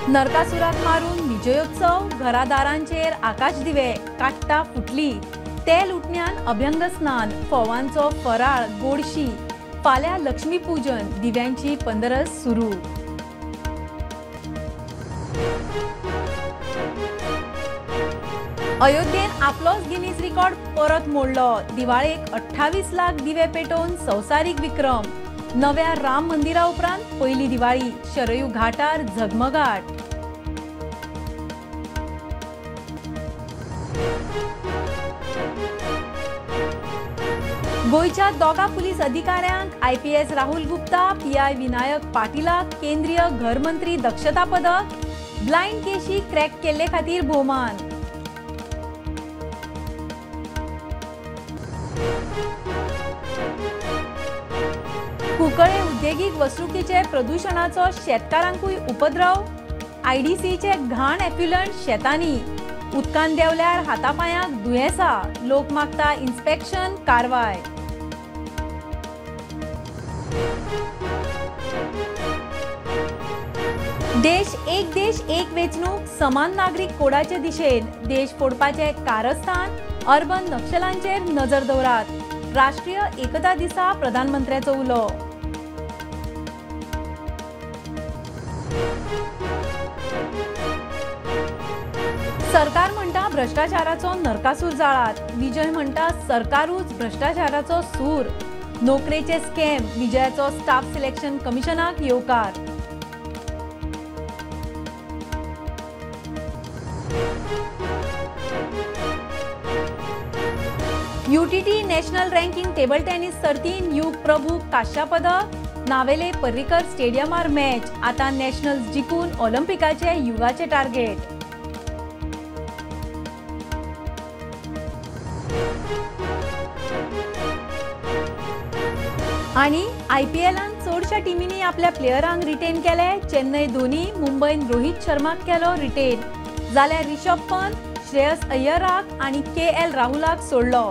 नरकासुराक मारून विजयोत्सव, घरादारांचेर आकाश दिवे, काट्टा फुटली, तेल उठण्यान अभ्यंग स्नान, फोवांचो फराळ, गोडशी, फाल्यां लक्ष्मी पूजन, दिव्यांची पंदरस सुरू। अयोध्येन आपलोच गिनीज रिकॉर्ड परत मोडलो। दिवाळेक 28 लाख दिवे पेटोवन संवसारीक विक्रम। नव्या राम मंदिरा उपरांत पहिली दिवाळी, शरयू घाटार झगमगाट। गोयच्या दोगा पुलीस अधिकाऱ्यांक IPS राहुल गुप्ता, PI विनायक पाटीलाक केंद्रीय घर मंत्री दक्षता पदक, ब्लाइंड केशी क्रॅक केल्ले खातीर भोवमान। कुंकळे उद्देगीक वसणुकीचे प्रदूषणाचो शेतकारांकूय उपद्रव। IDCचे घाण एफ्युलंट शेतांनी, उदकान देंवल्यार हातापांयाक दुयेंसां, लोक मागता इन्स्पेक्शन कारवाय। देश एक वेंचणूक समान नागरीक कोडाचे दिशेन, देश फोडपाचे कारस्थान, अर्बन नक्षलांचेर नजर दवरात। राष्ट्रीय एकता दिसा प्रधानमंत्र्याचो उलो। सरकार म्हणटा भ्रष्टाचाराचो नरकासूर जाळात, विजय म्हणटा सरकारूच भ्रष्टाचाराचो सूर। नोकरेचे स्कॅम, विजयाचो स्टाफ सिलेक्शन कमिशनाक येवकार। UTT national ranking table tennis सर्तीन युग प्रभू काश्या पदक। नावेले पर्रीकर स्टेडियमार मॅच, आता नॅशनल्स जिखून ऑलिंपिकाचे युगाचे टार्गेट। आणि IPLान चडशा टीमींनी आपल्या प्लेयरांक रिटेन केले। चेन्नई धोनी, मुंबईन रोहित शर्माक केलो रिटेन, जाल्यार ऋषभ पंत, श्रेयस अय्यराक आणि KL राहुलाक सोडलो।